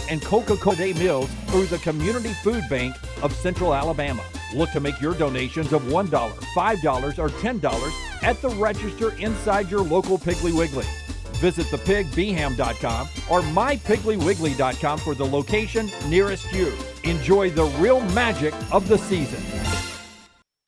and Coca-Cola Day meals through the Community Food Bank of Central Alabama. Look to make your donations of $1, $5, or $10 at the register inside your local Piggly Wiggly. Visit thepigbham.com or mypigglywiggly.com for the location nearest you. Enjoy the real magic of the season.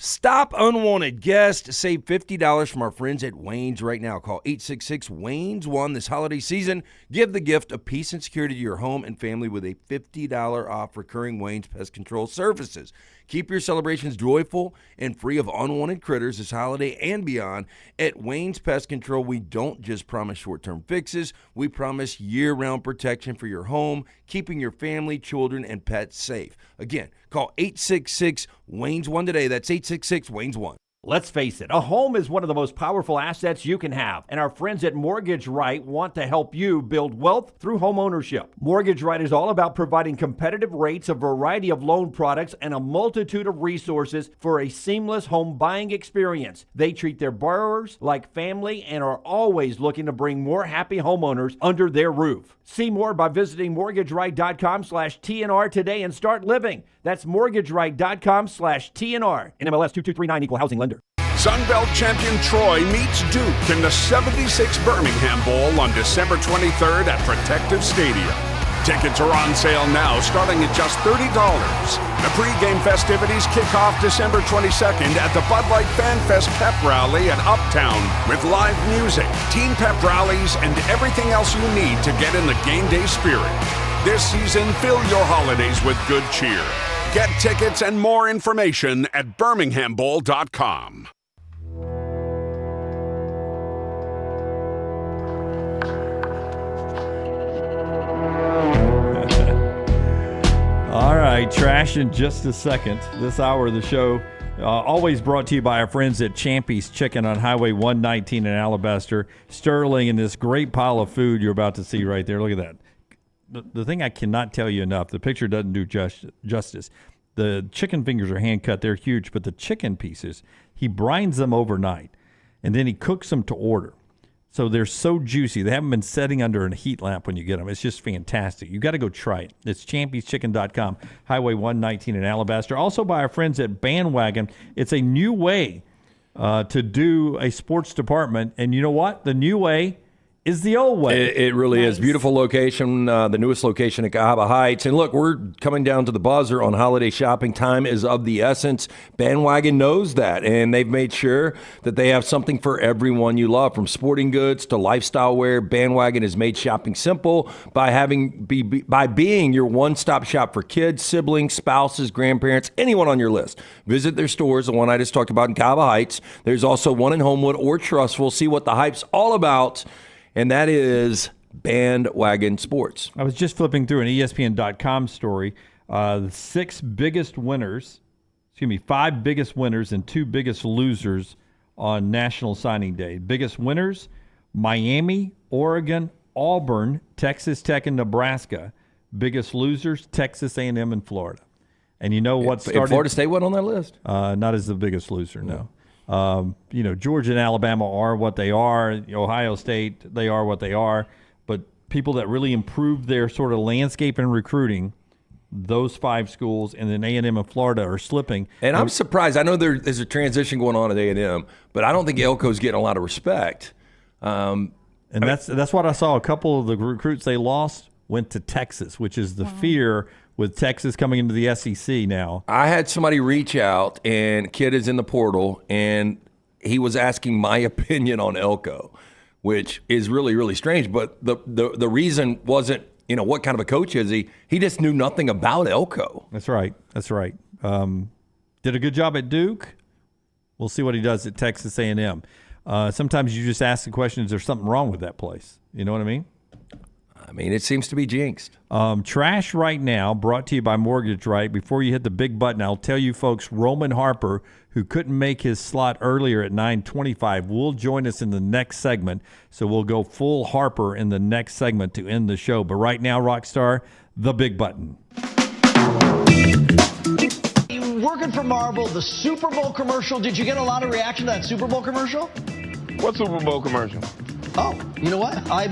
Stop unwanted guests. Save $50 from our friends at Wayne's right now. Call 866-WAYNES-1 this holiday season. Give the gift of peace and security to your home and family with a $50 off recurring Wayne's Pest Control services. Keep your celebrations joyful and free of unwanted critters this holiday and beyond. At Wayne's Pest Control, we don't just promise short-term fixes. We promise year-round protection for your home, keeping your family, children, and pets safe. Again, call 866-WAYNES-1 today. That's 866-WAYNES-1. Let's face it, a home is one of the most powerful assets you can have, and our friends at Mortgage Right want to help you build wealth through home ownership. Mortgage Right is all about providing competitive rates, a variety of loan products, and a multitude of resources for a seamless home buying experience. They treat their borrowers like family and are always looking to bring more happy homeowners under their roof. See more by visiting mortgageright.com/TNR today and start living. That's mortgageright.com/TNR. NMLS 2239, equal housing lender. Sunbelt champion Troy meets Duke in the 76 Birmingham Bowl on December 23rd at Protective Stadium. Tickets are on sale now, starting at just $30. The pregame festivities kick off December 22nd at the Bud Light Fan Fest Pep Rally at Uptown with live music, team pep rallies, and everything else you need to get in the game day spirit. This season, fill your holidays with good cheer. Get tickets and more information at birminghambowl.com. All right, trash in just a second. This hour of the show, always brought to you by our friends at Champy's Chicken on Highway 119 in Alabaster. Sterling and this great pile of food you're about to see right there. Look at that. The thing I cannot tell you enough, the picture doesn't do justice. The chicken fingers are hand-cut. They're huge, but the chicken pieces, he brines them overnight, and then he cooks them to order. So they're so juicy. They haven't been setting under a heat lamp when you get them. It's just fantastic. You got to go try it. It's champyschicken.com, Highway 119 in Alabaster. Also by our friends at Bandwagon. It's a new way to do a sports department. And you know what? The new way is the old way. It really is. Beautiful location, the newest location at Cahaba Heights. And look, we're coming down to the buzzer on holiday shopping. Time is of the essence. Bandwagon knows that, and they've made sure that they have something for everyone you love. From sporting goods to lifestyle wear, Bandwagon has made shopping simple by being your one-stop shop for kids, siblings, spouses, grandparents, anyone on your list. Visit their stores, the one I just talked about in Cahaba Heights. There's also one in Homewood or Trussville. See what the hype's all about. And that is Bandwagon Sports. I was just flipping through an ESPN.com story. The five biggest winners and two biggest losers on National Signing Day. Biggest winners, Miami, Oregon, Auburn, Texas Tech, and Nebraska. Biggest losers, Texas A&M and Florida. And you know what started? Florida State went on that list? Not as the biggest loser, no. Georgia and Alabama are what they are. Ohio State, they are what they are. But people that really improved their sort of landscape and recruiting, those five schools, and then A&M and Florida are slipping. And I'm surprised. I know there's a transition going on at A&M, but I don't think Elko's getting a lot of respect. That's what I saw. A couple of the recruits they lost went to Texas, which is the fear with Texas coming into the SEC now. I had somebody reach out, and kid is in the portal, and he was asking my opinion on Elko, which is really, really strange. But the reason wasn't, what kind of a coach is he? He just knew nothing about Elko. That's right. Did a good job at Duke. We'll see what he does at Texas A&M. Sometimes you just ask the question, is there something wrong with that place? You know what I mean? It seems to be jinxed. Trash right now, brought to you by Mortgage Right. Before you hit the big button, I'll tell you folks, Roman Harper, who couldn't make his slot earlier at 9:25, will join us in the next segment. So we'll go full Harper in the next segment to end the show. But right now, Rockstar, the big button. Working for Marvel, the Super Bowl commercial, did you get a lot of reaction to that Super Bowl commercial? What Super Bowl commercial? Oh, you know what? My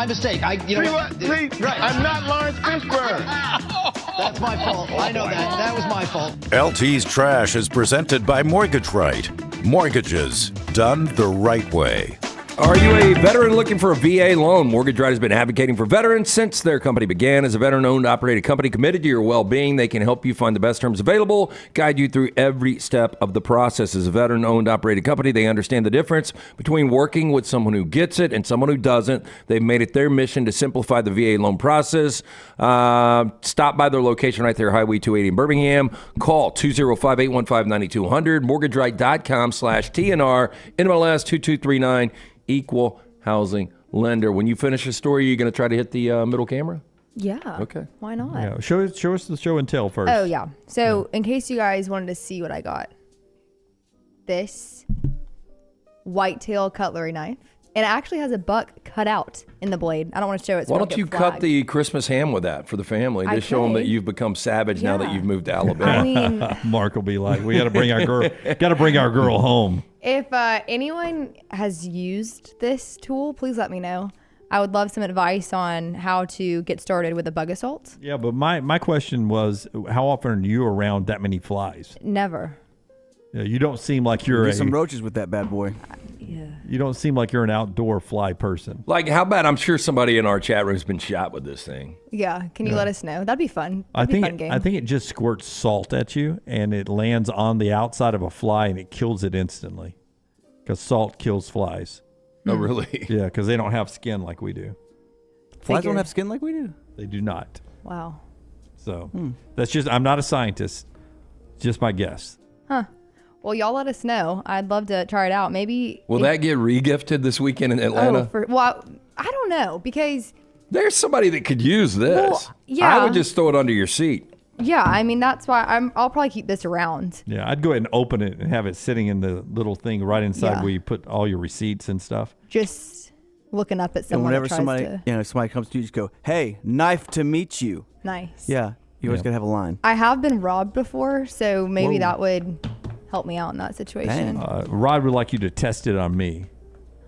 mistake. See, I'm not Lawrence Fishburne. That's my fault. I know that. That was my fault. LT's Trash is presented by Mortgage Right. Mortgages done the right way. Are you a veteran looking for a VA loan? Mortgage Right has been advocating for veterans since their company began. As a veteran-owned, operated company committed to your well-being, they can help you find the best terms available, guide you through every step of the process. As a veteran-owned, operated company, they understand the difference between working with someone who gets it and someone who doesn't. They've made it their mission to simplify the VA loan process. Stop by their location right there, Highway 280 in Birmingham. Call 205-815-9200, mortgageright.com/TNR, NMLS 2239. Equal housing lender. When you finish the story, you're going to try to hit the middle camera? Yeah. Okay. Why not? Yeah, show us the show and tell first. Oh, yeah. So, in case you guys wanted to see what I got, this whitetail cutlery knife. And it actually has a buck cut out in the blade. I don't want to show it. So Why don't you cut the Christmas ham with that for the family? Just show them that you've become savage now that you've moved to Alabama. I mean, Mark will be like, we got to bring our girl home. if anyone has used this tool, please let me know. I would love some advice on how to get started with a bug assault. Yeah, but my question was, how often are you around that many flies? Never. Yeah, you don't seem like you're Get some roaches with that bad boy. Yeah. You don't seem like you're an outdoor fly person. Like, how about, I'm sure somebody in our chat room has been shot with this thing. Yeah. Can you let us know? That'd be fun. I That'd be a fun game. think it just squirts salt at you, and it lands on the outside of a fly, and it kills it instantly. Because salt kills flies. Oh, really? Yeah, because they don't have skin like we do. Flies don't have skin like we do. They do not. Wow. So that's just, I'm not a scientist. Just my guess. Huh. Well, y'all let us know. I'd love to try it out. Maybe. Will that get regifted this weekend in Atlanta? I don't know, because. There's somebody that could use this. Well, yeah. I would just throw it under your seat. Yeah, I mean, that's why I'll probably keep this around. Yeah, I'd go ahead and open it and have it sitting in the little thing right inside where you put all your receipts and stuff. Just looking up at someone. And whenever somebody comes to you, just go, "Hey, knife to meet you." Nice. Yeah, you always gotta have a line. I have been robbed before, so maybe that would help me out in that situation. Rod would like you to test it on me.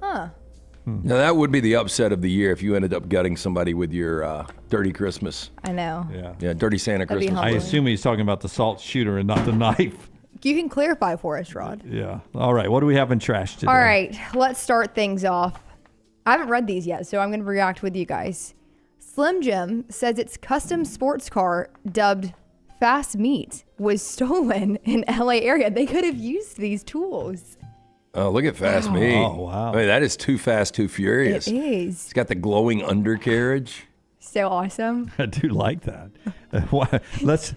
Huh. Now, that would be the upset of the year if you ended up gutting somebody with your dirty Christmas. I know. Yeah, dirty Santa That'd be Christmas. I humbling. assume he's talking about the salt shooter and not the knife. You can clarify for us, Rod. Yeah. All right. What do we have in trash today? All right. Let's start things off. I haven't read these yet, so I'm going to react with you guys. Slim Jim says its custom sports car dubbed Fast Meat was stolen in LA area. They could have used these tools. Oh, look at Fast Meat. Oh, wow. I mean, that is too fast, too furious. It is. It's got the glowing undercarriage. So awesome. I do like that. Let's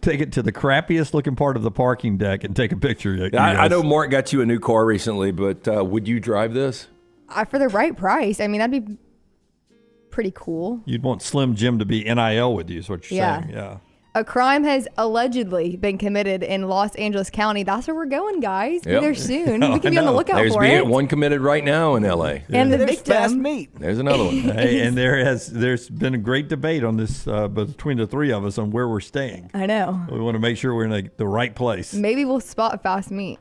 take it to the crappiest looking part of the parking deck and take a picture. I know Mark got you a new car recently, but would you drive this? For the right price. I mean, that'd be pretty cool. You'd want Slim Jim to be NIL with you, is what you're saying. Yeah. A crime has allegedly been committed in Los Angeles County. That's where we're going, guys. Be Yep. there soon. We can be on the lookout There's for being it. one committed right now in L.A. And the There's victim. Fast Meat. There's another one. Hey, and there's been a great debate on this between the three of us on where we're staying. I know. We want to make sure we're in the right place. Maybe we'll spot Fast Meat.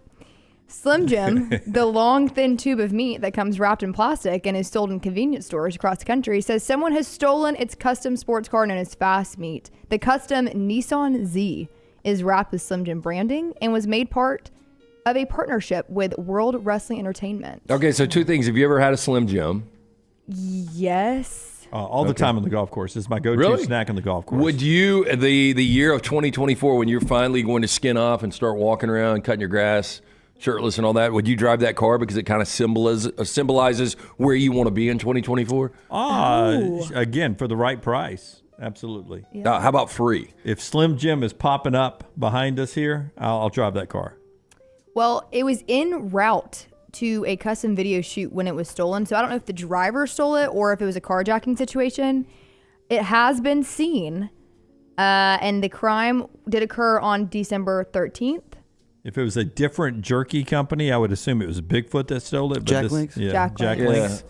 Slim Jim, the long, thin tube of meat that comes wrapped in plastic and is sold in convenience stores across the country, says someone has stolen its custom sports car known as Fast Meat. The custom Nissan Z is wrapped with Slim Jim branding and was made part of a partnership with World Wrestling Entertainment. Okay, so two things. Have you ever had a Slim Jim? Yes. All the time on the golf course. It's my go-to snack on the golf course. Would you, the year of 2024, when you're finally going to skin off and start walking around, cutting your grass, shirtless and all that, would you drive that car because it kind of symbolizes where you want to be in 2024? Again, for the right price. Absolutely. How about free? If Slim Jim is popping up behind us here, I'll drive that car. Well, it was en route to a custom video shoot when it was stolen. So I don't know if the driver stole it or if it was a carjacking situation. It has been seen, and the crime did occur on December 13th. If it was a different jerky company, I would assume it was Bigfoot that stole it. Jack Links? Yeah, Jack Links.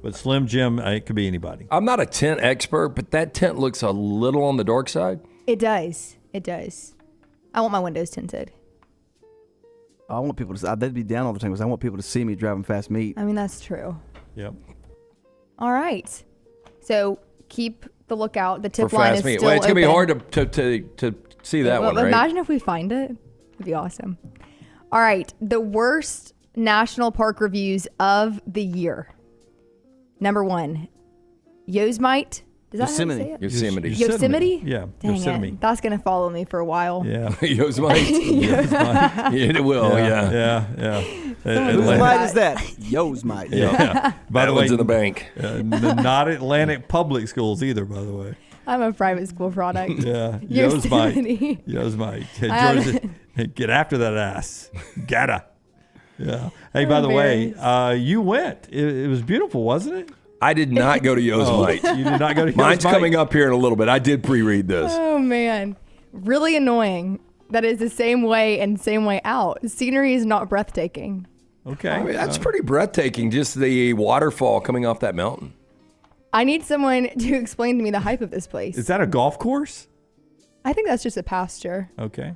But Slim Jim, it could be anybody. I'm not a tent expert, but that tent looks a little on the dark side. It does. It does. I want my windows tinted. I want people to. They'd be down all the time because I want people to see me driving Fast Meat. I mean, that's true. Yep. All right. So keep the lookout. The For tip line is fast meat. still Well, it's going to be open. hard to see that one, right? Imagine if we find it. It'd be awesome. All right. The worst national park reviews of the year. Number 1, Yosemite. Is that Yosemite. how you say it? Yosemite. Yosemite? Yeah. Dang Yosemite. it. That's going to follow me for a while. Yeah. Yosemite. It will, yeah. Yeah. Whose might is that? Yo's might. Yeah. By the way, One's in the bank. not Atlantic Public Schools either, by the way. I'm a private school product. Yeah. Yosemite. Yosemite. Hey, I Georgia, haven't- hey, get after that ass. Gotta. Yeah. Hey, I'm by the way, embarrassed. you went. It was beautiful, wasn't it? I did not go to Yosemite. You did not go to Mine's Yosemite? coming up here in a little bit. I did pre-read this. Oh, man. Really annoying. That is the same way and same way out. Scenery is not breathtaking. Okay. I mean, that's pretty breathtaking, just the waterfall coming off that mountain. I need someone to explain to me the hype of this place. Is that a golf course? I think that's just a pasture. Okay.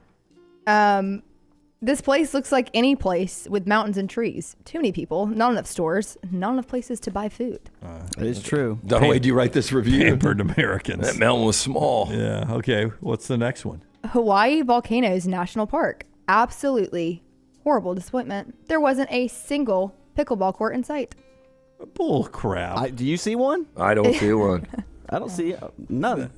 This place looks like any place with mountains and trees. Too many people, not enough stores, not enough places to buy food. It is true. Dunaway, do you write this review? Pampered Americans. That mountain was small. Yeah. Okay. What's the next one? Hawaii Volcanoes National Park. Absolutely horrible disappointment. There wasn't a single pickleball court in sight. Bull crap. Do you see one? I don't see one. I don't see none.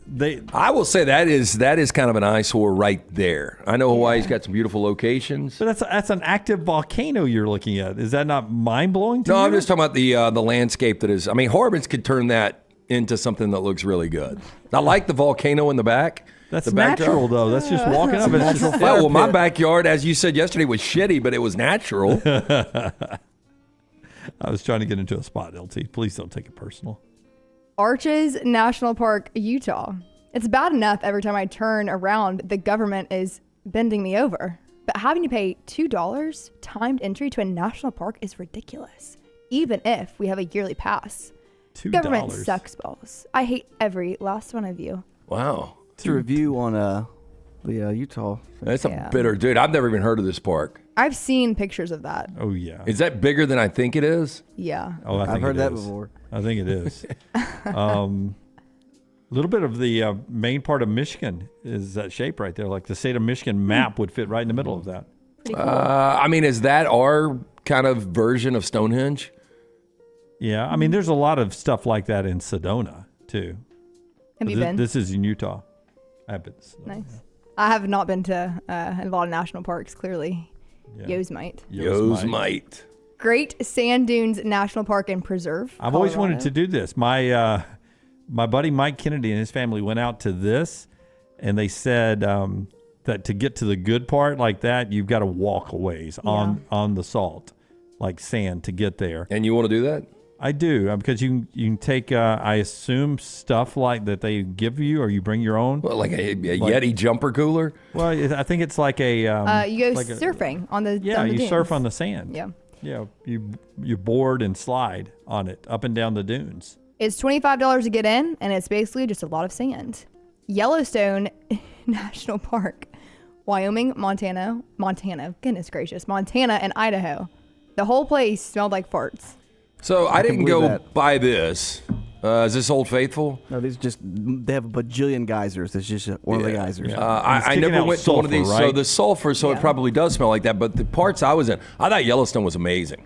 I will say that is kind of an eyesore right there. I know Hawaii's got some beautiful locations. But that's an active volcano you're looking at. Is that not mind blowing to No, you? I'm just talking about the landscape that is. I mean, Harbins could turn that into something that looks really good. I like the volcano in the back. That's the backdrop. natural though. That's just walking up. It's just Yeah, well, my backyard, as you said yesterday, was shitty, but it was natural. I was trying to get into a spot, LT. Please don't take it personal. Arches National Park, Utah. It's bad enough every time I turn around, the government is bending me over. But having to pay $2 timed entry to a national park is ridiculous, even if we have a yearly pass. $2. Government sucks balls. I hate every last one of you. Wow. It's a review on the Utah. That's a Yeah. bitter dude. I've never even heard of this park. I've seen pictures of that. Oh yeah. Is that bigger than I think it is? Yeah. Oh, I think I've heard it that is. before. I think it is. A little bit of the main part of Michigan is that shape right there. Like the state of Michigan map would fit right in the middle of that. Pretty cool. I mean, is that our kind of version of Stonehenge? Yeah. I mean, there's a lot of stuff like that in Sedona too. Have you This- been? This is in Utah. I have been to Sedona, Nice. I have not been to a lot of national parks, clearly. Yeah. Yosemite. Yosemite. Great Sand Dunes National Park and Preserve. I've always wanted Colorado. to do this. My buddy Mike Kennedy and his family went out to this, and they said that to get to the good part like that, you've got to walk a ways on the salt, like sand, to get there. And you want to do that? I do, because you can take, I assume, stuff like that they give you, or you bring your own. Well, like a Yeti jumper cooler? Well, I think it's like a. You go like surfing on the Yeah, on the you dunes. surf on the sand. Yeah. Yeah, you board and slide on it up and down the dunes. It's $25 to get in, and it's basically just a lot of sand. Yellowstone National Park, Wyoming, Montana, goodness gracious, Montana and Idaho. The whole place smelled like farts. So I didn't believe go that. buy this. Is this Old Faithful? No, these they have a bajillion geysers. It's just one of the geysers. I kicking never out went to one of sulfur, these. So right? the sulfur, so it probably does smell like that. But the parts I was in, I thought Yellowstone was amazing.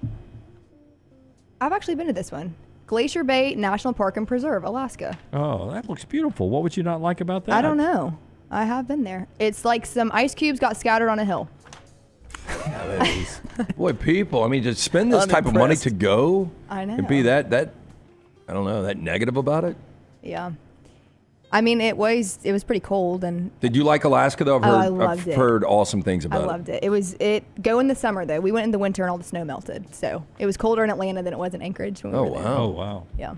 I've actually been to this one. Glacier Bay National Park and Preserve, Alaska. Oh, that looks beautiful. What would you not like about that? I don't know. I have been there. It's like some ice cubes got scattered on a hill. Boy, people, I mean, to spend this type of money to go I know. and be that I don't know, that negative about it. Yeah. I mean, it was pretty cold, and Did you like Alaska though? I loved I've it. heard awesome things I about loved it. Go in the summer though. We went in the winter and all the snow melted, so it was colder in Atlanta than it was in Anchorage when we Oh were there. wow. Oh wow. Yeah.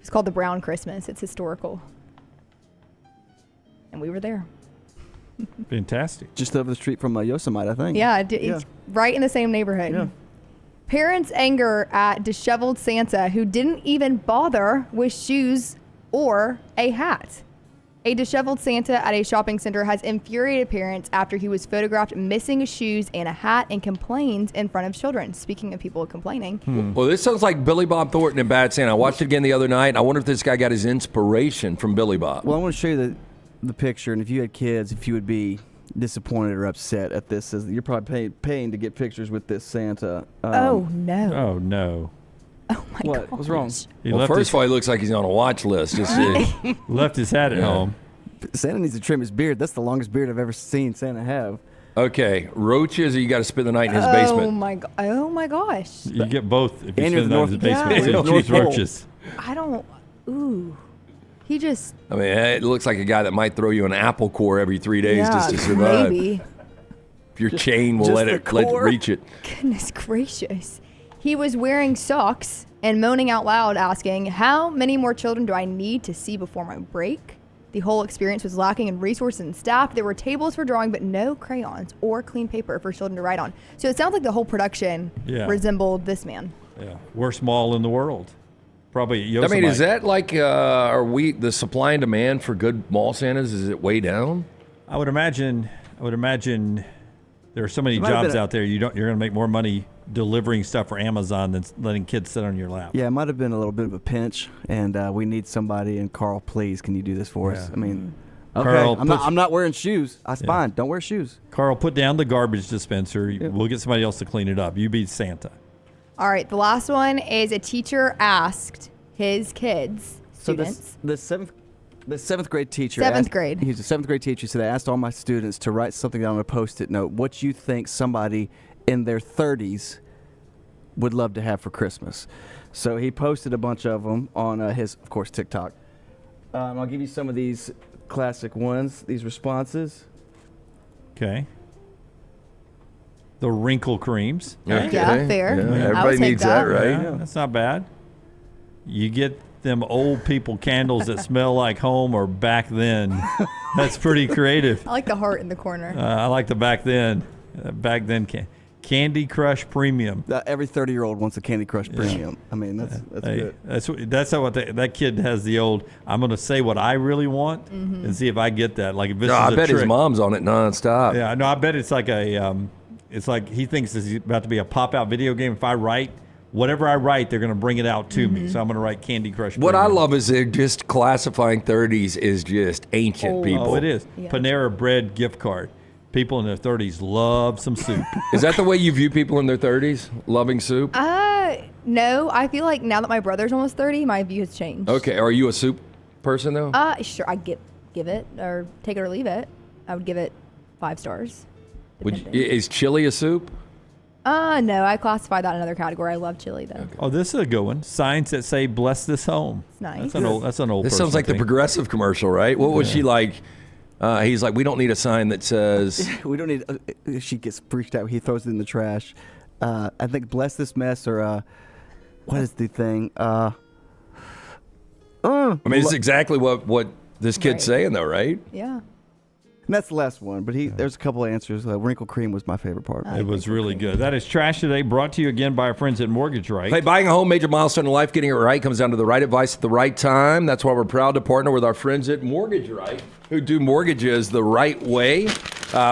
It's called the Brown Christmas. It's historical, and we were there. Fantastic. Just over the street from Yosemite, I think. Yeah, it's right in the same neighborhood. Yeah. Parents' anger at disheveled Santa who didn't even bother with shoes or a hat. A disheveled Santa at a shopping center has infuriated parents after he was photographed missing shoes and a hat and complains in front of children. Speaking of people complaining. Well, this sounds like Billy Bob Thornton and Bad Santa. I watched it again the other night. I wonder if this guy got his inspiration from Billy Bob. Well, I want to show you the picture, and if you had kids, if you would be disappointed or upset at this, you're probably paying to get pictures with this Santa. Oh, no. Oh, no. Oh, my God. What's wrong? Well, first of all, he looks like he's on a watch list. Just Left his hat at home. Santa needs to trim his beard. That's the longest beard I've ever seen Santa have. Okay, roaches, or you got to spend the night in his basement? Oh, my gosh. You get both if you And spend the night in his basement. Yeah. So choose roaches. I don't. Ooh. He just. I mean, it looks like a guy that might throw you an apple core every 3 days just to survive. Maybe. Your chain will let it reach it. Goodness gracious. He was wearing socks and moaning out loud, asking, "How many more children do I need to see before my break?" The whole experience was lacking in resources and staff. There were tables for drawing, but no crayons or clean paper for children to write on. So it sounds like the whole production resembled this man. Yeah. Worst mall in the world. Probably Yosemite. I mean, is that like, are we, the supply and demand for good mall Santas, is it way down? I would imagine there are so many jobs out there. You're going to make more money delivering stuff for Amazon than letting kids sit on your lap. Yeah, it might have been a little bit of a pinch, and we need somebody. And Carl, please, can you do this for us? I mean, okay, Carl, I'm not wearing shoes. That's fine. Don't wear shoes. Carl, put down the garbage dispenser. Yeah. We'll get somebody else to clean it up. You be Santa. All right, the last one is a teacher asked his kids, students. So the seventh grade teacher. Seventh grade. He's a seventh grade teacher. So they asked all my students to write something down on a Post-it note. What you think somebody in their 30s would love to have for Christmas. So he posted a bunch of them on his, of course, TikTok. I'll give you some of these classic ones, these responses. Okay. The wrinkle creams. Okay. Yeah, fair. Yeah. Everybody needs that, right? Yeah, that's not bad. You get them old people candles that smell like home or back then. That's pretty creative. I like the heart in the corner. I like the back then. Candy Crush Premium. Every 30-year-old wants a Candy Crush Premium. I mean, that's good. That's how that kid has the old. I'm going to say what I really want and see if I get that. Like if this is I bet trick. his mom's on it nonstop. Yeah, no, I bet it's like it's like he thinks it's about to be a pop-out video game. If I write whatever I write, they're going to bring it out to me. So I'm going to write Candy Crush Premium. What I love is they're just classifying 30s as just ancient people. Oh, it is. Yeah. Panera Bread gift card. People in their 30s love some soup. Is that the way you view people in their 30s, loving soup? No. I feel like now that my brother's almost 30, my view has changed. Okay. Are you a soup person, though? Sure. I'd give it or take it or leave it. I would give it 5 stars. Is chili a soup? No. I classify that in another category. I love chili, though. Okay. Oh, this is a good one. Signs that say, "Bless this home." It's nice. That's an old This sounds like thing. the Progressive commercial, right? What was she like? He's like, we don't need a sign that says... We don't need... she gets freaked out. He throws it in the trash. I think bless this mess or... what is the thing? I mean, it's exactly what this kid's saying, though, right? Yeah. And that's the last one, but there's a couple of answers. Wrinkle cream was my favorite part. It was really good. That is Trash Today, brought to you again by our friends at Mortgage Right. Hey, buying a home, major milestone in life, getting it right comes down to the right advice at the right time. That's why we're proud to partner with our friends at Mortgage Right, who do mortgages the right way.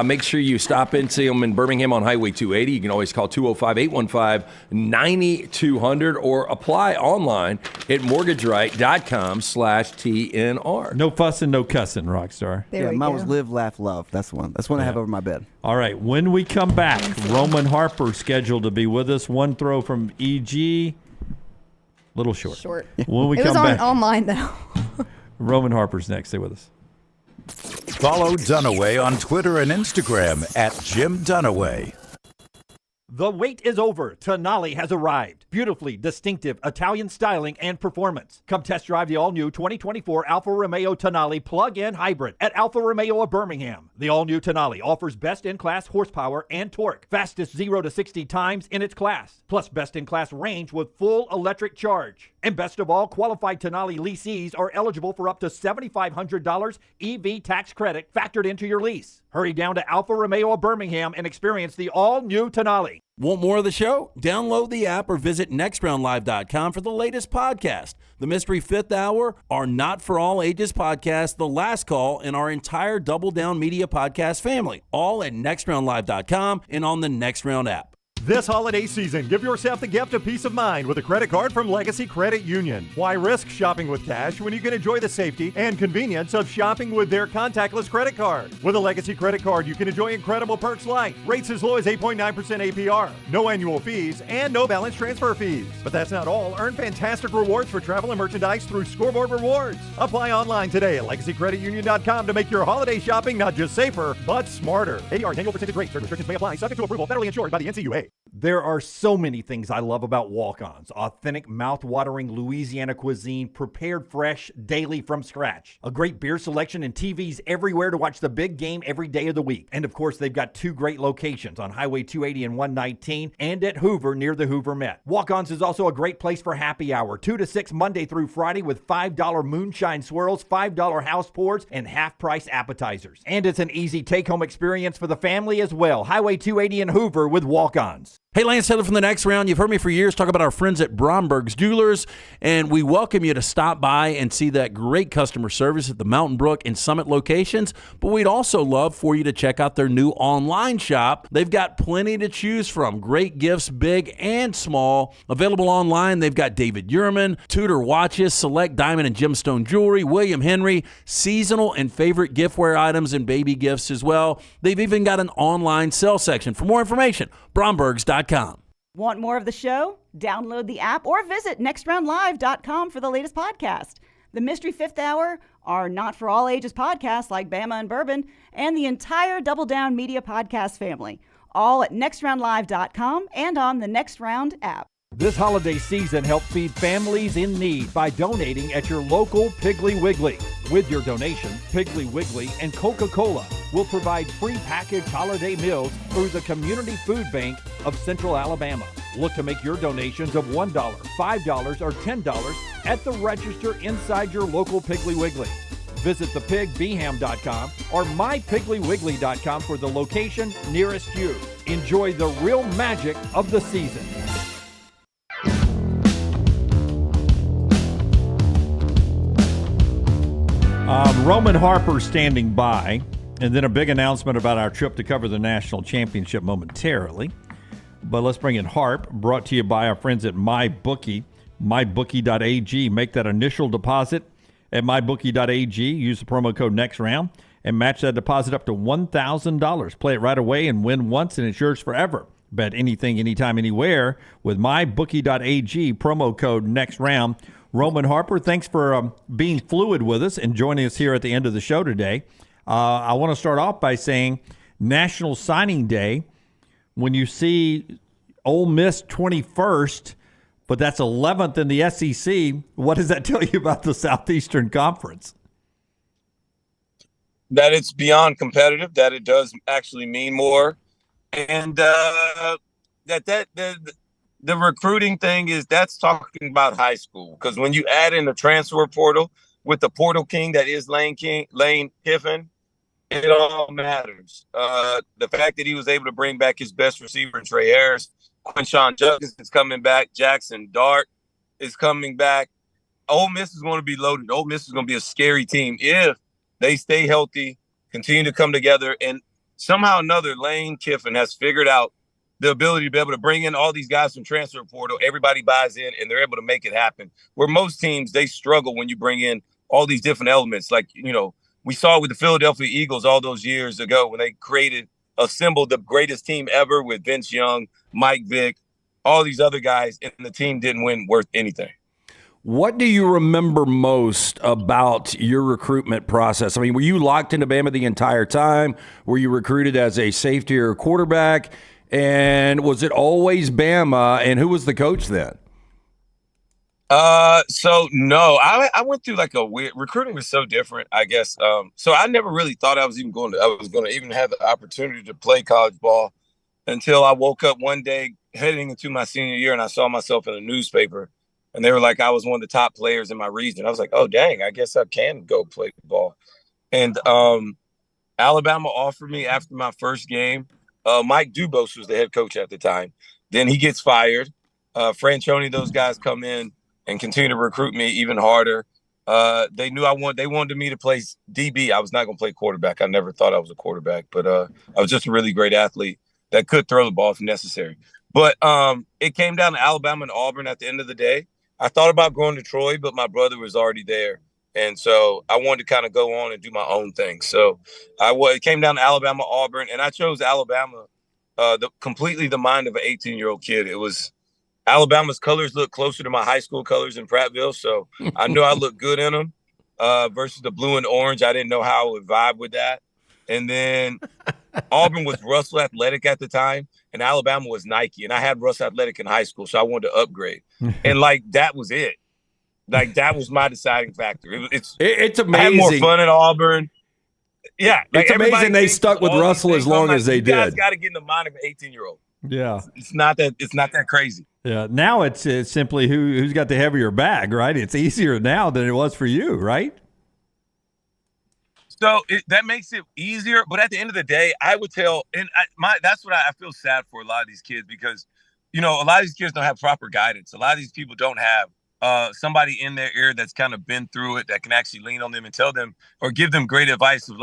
Make sure you stop in, see them in Birmingham on Highway 280. You can always call 205-815-9200 or apply online at mortgageright.com/TNR. No fussing, no cussing, Rockstar. There we mine go. was live, laugh, love. That's the one. That's one I have over my bed. All right, when we come back, Roman Harper scheduled to be with us. One throw from EG. Little short. Short. When we It was come back, online, though. Roman Harper's next. Stay with us. Follow Dunaway on Twitter and Instagram at Jim Dunaway. The wait is over. Tonali has arrived. Beautifully distinctive Italian styling and performance. Come test drive the all-new 2024 Alfa Romeo Tonali plug-in hybrid at Alfa Romeo of Birmingham. The all-new Tonali offers best-in-class horsepower and torque, fastest 0 to 60 times in its class, plus best-in-class range with full electric charge. And best of all, qualified Tonali leasees are eligible for up to $7,500 EV tax credit factored into your lease. Hurry down to Alfa Romeo of Birmingham and experience the all-new Tonali. Want more of the show? Download the app or visit nextroundlive.com for the latest podcast. The Mystery Fifth Hour, our Not For All Ages podcast, The Last Call, and our entire Double Down Media podcast family. All at nextroundlive.com and on the Next Round app. This holiday season, give yourself the gift of peace of mind with a credit card from Legacy Credit Union. Why risk shopping with cash when you can enjoy the safety and convenience of shopping with their contactless credit card? With a Legacy credit card, you can enjoy incredible perks like rates as low as 8.9% APR, no annual fees, and no balance transfer fees. But that's not all. Earn fantastic rewards for travel and merchandise through Scoreboard Rewards. Apply online today at LegacyCreditUnion.com to make your holiday shopping not just safer, but smarter. APR annual percentage rate. Certain restrictions may apply. Subject to approval. Federally insured by the NCUA. There are so many things I love about walk-ons. Authentic, mouth-watering Louisiana cuisine prepared fresh daily from scratch. A great beer selection and TVs everywhere to watch the big game every day of the week. And of course, they've got 2 great locations on Highway 280 and 119 and at Hoover near the Hoover Met. Walk-ons is also a great place for happy hour, 2 to 6 Monday through Friday with $5 moonshine swirls, $5 house pours, and half-price appetizers. And it's an easy take-home experience for the family as well. Highway 280 in Hoover with walk-ons. Hey, Lance Taylor from the Next Round. You've heard me for years talk about our friends at Bromberg's Jewelers, and we welcome you to stop by and see that great customer service at the Mountain Brook and Summit locations. But we'd also love for you to check out their new online shop. They've got plenty to choose from. Great gifts, big and small. Available online, they've got David Yurman, Tudor watches, select diamond and gemstone jewelry, William Henry, seasonal and favorite giftware items and baby gifts as well. They've even got an online sale section. For more information, brombergs.com. Want more of the show? Download the app or visit nextroundlive.com for the latest podcast. The Mystery Fifth Hour, our Not For All Ages podcast like Bama and Bourbon, and the entire Double Down Media podcast family. All at nextroundlive.com and on the Next Round app. This holiday season, help feed families in need by donating at your local Piggly Wiggly. With your donation, Piggly Wiggly and Coca-Cola will provide free packaged holiday meals through the Community Food Bank of Central Alabama. Look to make your donations of $1, $5, or $10 at the register inside your local Piggly Wiggly. Visit thepigbham.com or mypigglywiggly.com for the location nearest you. Enjoy the real magic of the season. Roman Harper standing by, and then a big announcement about our trip to cover the national championship momentarily. But let's bring in Harp, brought to you by our friends at MyBookie, mybookie.ag. Make that initial deposit at mybookie.ag. Use the promo code NEXTROUND and match that deposit up to $1,000. Play it right away and win once, and it's yours forever. Bet anything, anytime, anywhere with mybookie.ag, promo code NEXTROUND. Roman Harper, thanks for being fluid with us and joining us here at the end of the show today. I want to start off by saying National Signing Day, when you see Ole Miss 21st, but that's 11th in the SEC, what does that tell you about the Southeastern Conference? That it's beyond competitive, that it does actually mean more, and the recruiting thing that's talking about high school, because when you add in the transfer portal with the portal king that is Lane Kiffin, it all matters. The fact that he was able to bring back his best receiver in Trey Harris, Quinshon Judkins is coming back, Jackson Dart is coming back. Ole Miss is going to be loaded. Ole Miss is going to be a scary team if they stay healthy, continue to come together, and somehow or another Lane Kiffin has figured out the ability to be able to bring in all these guys from transfer portal. Everybody buys in, and they're able to make it happen. Where most teams, they struggle when you bring in all these different elements. Like, we saw with the Philadelphia Eagles all those years ago when they assembled the greatest team ever with Vince Young, Mike Vick, all these other guys, and the team didn't win worth anything. What do you remember most about your recruitment process? I mean, were you locked into Bama the entire time? Were you recruited as a safety or quarterback? And was it always Bama? And who was the coach then? So no, I went through like a weird, recruiting was so different, I guess. So I never really thought I was going to even have the opportunity to play college ball until I woke up one day heading into my senior year and I saw myself in a newspaper and they were like, I was one of the top players in my region. I was like, oh dang, I guess I can go play ball. And, Alabama offered me after my first game. Mike Dubose was the head coach at the time. Then he gets fired. Franchione, those guys come in and continue to recruit me even harder. They knew they wanted me to play DB. I was not going to play quarterback. I never thought I was a quarterback, but I was just a really great athlete that could throw the ball if necessary. But it came down to Alabama and Auburn at the end of the day. I thought about going to Troy, but my brother was already there. And so I wanted to kind of go on and do my own thing. So it came down to Alabama, Auburn, and I chose Alabama, completely the mind of an 18-year-old kid. It was Alabama's colors look closer to my high school colors in Prattville, so I knew I looked good in them versus the blue and orange. I didn't know how I would vibe with that. And then Auburn was Russell Athletic at the time, and Alabama was Nike. And I had Russell Athletic in high school, so I wanted to upgrade. And, that was it. That was my deciding factor. It's amazing. I had more fun at Auburn. Yeah. It's amazing they stuck with Russell as long as they did. You guys got to get in the mind of an 18-year-old. Yeah. It's not that crazy. Yeah. Now it's simply who's got the heavier bag, right? It's easier now than it was for you, right? So that makes it easier. But at the end of the day, I would tell, and that's what I feel sad for a lot of these kids because, a lot of these kids don't have proper guidance. A lot of these people don't have somebody in their ear that's kind of been through it that can actually lean on them and tell them or give them great advice of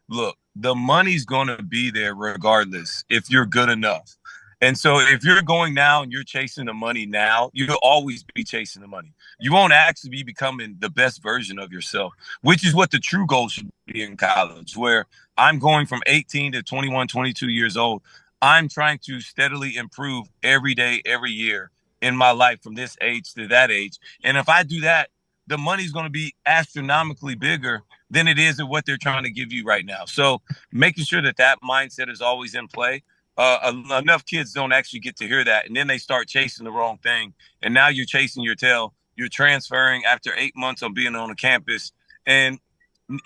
look, the money's going to be there regardless if you're good enough. And so if you're going now and you're chasing the money now, you'll always be chasing the money. You won't actually be becoming the best version of yourself, which is what the true goal should be in college, where I'm going from 18 to 21, 22 years old. I'm trying to steadily improve every day, every year in my life from this age to that age. And if I do that, the money's going to be astronomically bigger than it is at what they're trying to give you right now. So making sure that mindset is always in play. Enough kids don't actually get to hear that. And then they start chasing the wrong thing. And now you're chasing your tail. You're transferring after 8 months on being on a campus, and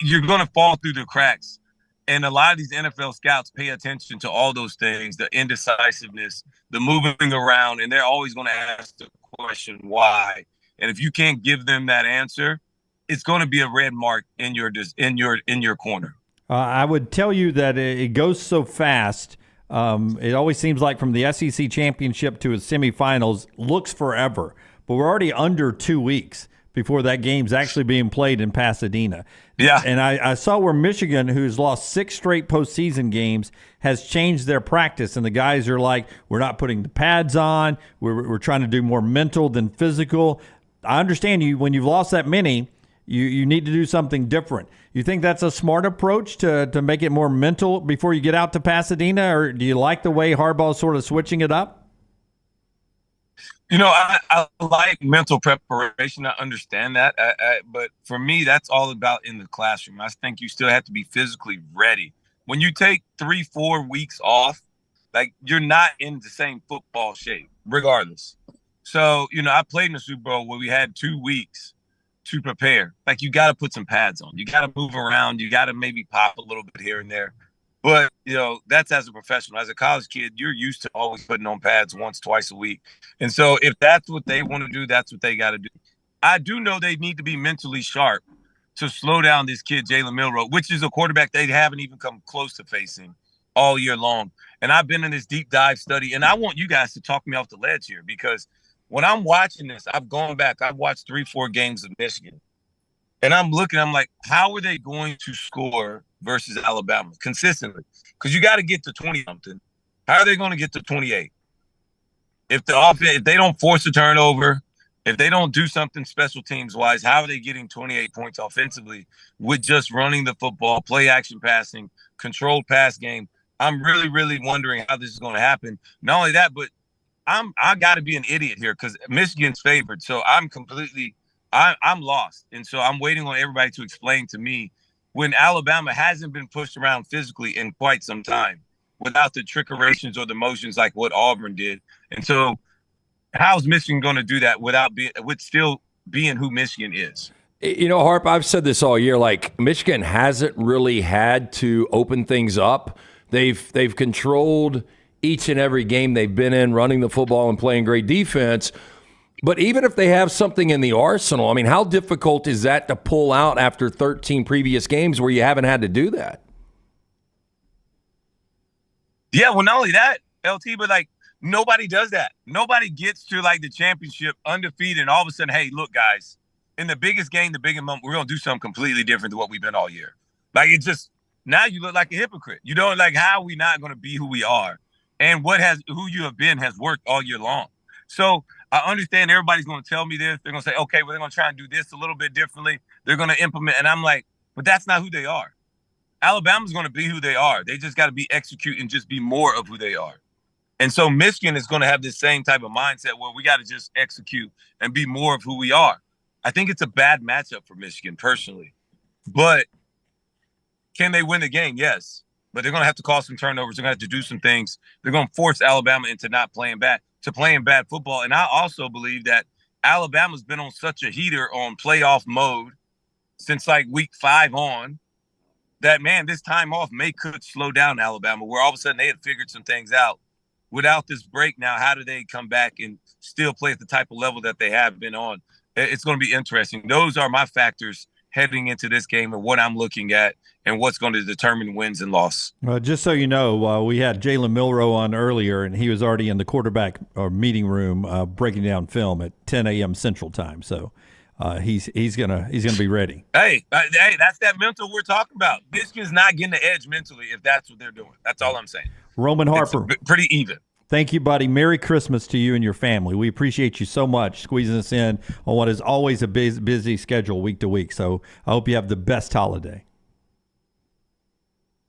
you're going to fall through the cracks. And a lot of these NFL scouts pay attention to all those things, the indecisiveness, the moving around, and they're always going to ask the question, why? And if you can't give them that answer, it's going to be a red mark in your corner. I would tell you that it goes so fast. It always seems like from the SEC championship to its semifinals looks forever, but we're already under 2 weeks before that game's actually being played in Pasadena. Yeah. And I saw where Michigan, who's lost 6 straight postseason games, has changed their practice. And the guys are like, we're not putting the pads on. We're trying to do more mental than physical. I understand you when you've lost that many, you need to do something different. You think that's a smart approach to make it more mental before you get out to Pasadena, or do you like the way Harbaugh's sort of switching it up? I like mental preparation. I understand that. But for me, that's all about in the classroom. I think you still have to be physically ready. When you take 3-4 weeks off, you're not in the same football shape, regardless. So, I played in the Super Bowl where we had 2 weeks to prepare. You got to put some pads on. You got to move around. You got to maybe pop a little bit here and there. But, that's as a professional. As a college kid, you're used to always putting on pads once, twice a week. And so if that's what they want to do, that's what they got to do. I do know they need to be mentally sharp to slow down this kid, Jalen Milroe, which is a quarterback they haven't even come close to facing all year long. And I've been in this deep dive study, and I want you guys to talk me off the ledge here, because when I'm watching this, I've gone back. I've watched 3-4 games of Michigan. And I'm like, how are they going to score versus Alabama consistently? Because you got to get to 20-something. How are they going to get to 28? If they don't force a turnover, if they don't do something special teams-wise, how are they getting 28 points offensively with just running the football, play action passing, controlled pass game? I'm really, really wondering how this is going to happen. Not only that, but I got to be an idiot here because Michigan's favored. So I'm lost. And so I'm waiting on everybody to explain to me when Alabama hasn't been pushed around physically in quite some time without the trickerations or the motions like what Auburn did. And so how's Michigan going to do that with still being who Michigan is? Harp, I've said this all year, Michigan hasn't really had to open things up. They've controlled each and every game they've been in, running the football and playing great defense. But even if they have something in the arsenal, how difficult is that to pull out after 13 previous games where you haven't had to do that? Yeah, well, not only that, LT, but like nobody does that. Nobody gets to like the championship undefeated and all of a sudden, hey, look, guys, in the biggest game, the biggest moment, we're gonna do something completely different than what we've been all year. Like it just now you look like a hypocrite. You know, like how are we not gonna be who we are? And who you have been has worked all year long. So I understand everybody's gonna tell me this. They're gonna say, okay, well, they're gonna try and do this a little bit differently. They're gonna implement, and I'm like, but that's not who they are. Alabama's going to be who they are. They just got to be execute and just be more of who they are. And so Michigan is going to have this same type of mindset where we got to just execute and be more of who we are. I think it's a bad matchup for Michigan personally. But can they win the game? Yes. But they're going to have to cause some turnovers. They're going to have to do some things. They're going to force Alabama into not playing bad, to playing bad football. And I also believe that Alabama's been on such a heater on playoff mode since like week 5 on, that, man, this time off could slow down Alabama, where all of a sudden they had figured some things out. Without this break now, how do they come back and still play at the type of level that they have been on? It's going to be interesting. Those are my factors heading into this game and what I'm looking at and what's going to determine wins and loss. Just so you know, we had Jalen Milroe on earlier, and he was already in the quarterback meeting room breaking down film at 10 a.m. Central Time. So he's gonna be ready. Hey, that's that mental we're talking about. Michigan's not getting the edge mentally if that's what they're doing. That's all I'm saying. Roman Harper, pretty even. Thank you, buddy. Merry Christmas to you and your family. We appreciate you so much squeezing us in on what is always a busy schedule week to week. So I hope you have the best holiday.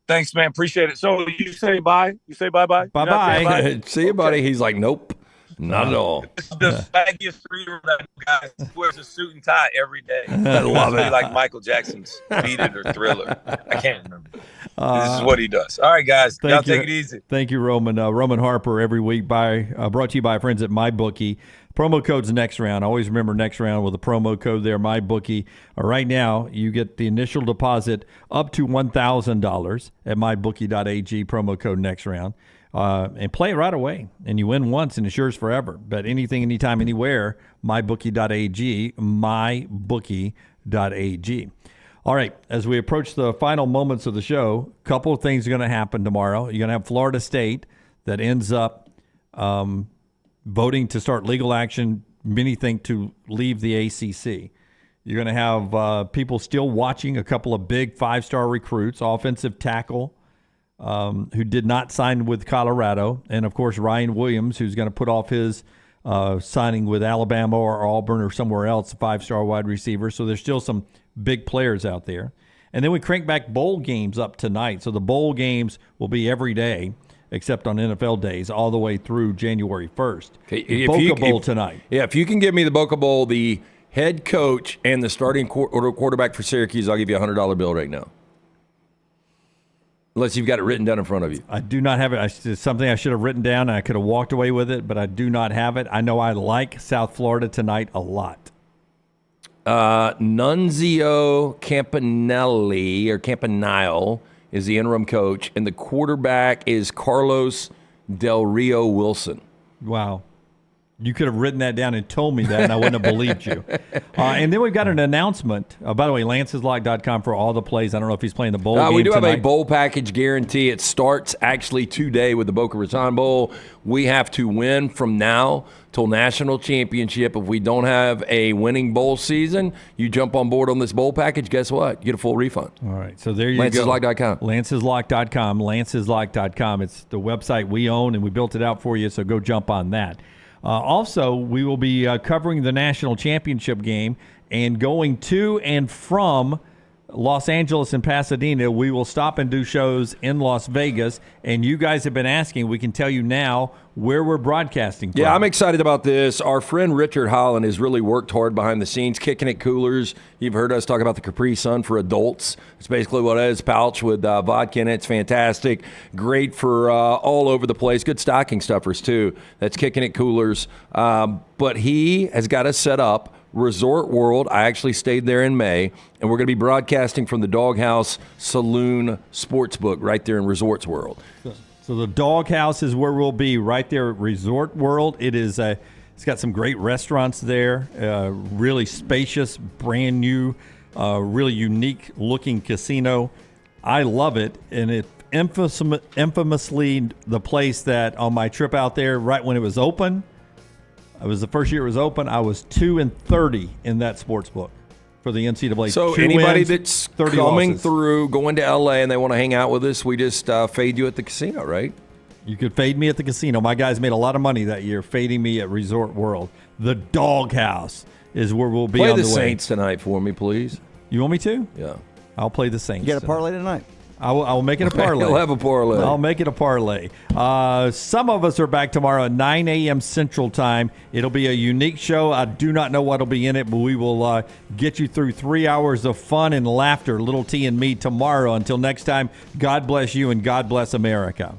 Thanks, man. Appreciate it. So you say bye? You say bye-bye? Bye-bye. See you, buddy. He's like, nope. Not at all. This is the swaggiest 3-year-old guy wears a suit and tie every day. I love it. Like Michael Jackson's Beat It or Thriller. I can't remember. This is what he does. All right, guys. Y'all take it easy. Thank you, Roman. Roman Harper every week brought to you by friends at MyBookie. Promo code's next round. Always remember next round with a promo code there, MyBookie. Right now, you get the initial deposit up to $1,000 at mybookie.ag, promo code next round. And play it right away. And you win once and it's yours forever. Bet anything, anytime, anywhere, mybookie.ag, mybookie.ag. All right, as we approach the final moments of the show, a couple of things are going to happen tomorrow. You're going to have Florida State that ends up voting to start legal action, many think to leave the ACC. You're going to have people still watching a couple of big 5-star recruits, offensive tackle, who did not sign with Colorado, and of course Ryan Williams, who's going to put off his signing with Alabama or Auburn or somewhere else, 5-star wide receiver. So there's still some big players out there. And then we crank back bowl games up tonight. So the bowl games will be every day except on NFL days all the way through January 1st. Okay, Boca Bowl tonight. Yeah, if you can give me the Boca Bowl, the head coach and the starting quarterback for Syracuse, I'll give you a $100 bill right now. Unless you've got it written down in front of you. I do not have it. It's something I should have written down, and I could have walked away with it, but I do not have it. I know I like South Florida tonight a lot. Nunzio Campanile is the interim coach, and the quarterback is Carlos Del Rio Wilson. Wow. You could have written that down and told me that, and I wouldn't have believed you. And then we've got an announcement. By the way, lanceslock.com for all the plays. I don't know if he's playing the bowl game we do tonight. have a bowl package guarantee. It starts actually today with the Boca Raton Bowl. We have to win from now till national championship. If we don't have a winning bowl season, you jump on board on this bowl package, guess what? You get a full refund. All right, so there you lanceslock.com. go. Lanceslock.com. Lanceslock.com. It's the website we own, and we built it out for you, so go jump on that. Also, we will be covering the national championship game and going to and from Los Angeles and Pasadena. We will stop and do shows in Las Vegas. And you guys have been asking, we can tell you now where we're broadcasting from. Yeah, I'm excited about this. Our friend Richard Holland has really worked hard behind the scenes, Kicking It Coolers. You've heard us talk about the Capri Sun for adults. It's basically what it is, pouch with vodka in it. It's fantastic. Great for all over the place. Good stocking stuffers, too. That's Kicking It Coolers. But he has got us set up Resort World. I actually stayed there in May, and we're going to be broadcasting from the Doghouse Saloon Sportsbook right there in Resorts World. So the Doghouse is where we'll be, right there at Resort World. It's got some great restaurants there, really spacious, brand new, really unique looking casino. I love it, and if infamously the place that on my trip out there, right when it was open, it was the first year it was open, I was 2-30 in that sports book for the NCAA. So 2 anybody wins, that's 30 coming losses. through, going to LA, and they want to hang out with us, we just fade you at the casino, right? You could fade me at the casino. My guys made a lot of money that year fading me at Resort World. The Doghouse is where we'll be Play on the the way. Saints tonight for me, please. You want me to? Yeah. I'll play the Saints. You got a tonight. parlay tonight? I will make it a parlay. We'll have a parlay. I'll make it a parlay. Some of us are back tomorrow at 9 a.m. Central Time. It'll be a unique show. I do not know what will be in it, but we will get you through 3 hours of fun and laughter, Little T and me, tomorrow. Until next time, God bless you and God bless America.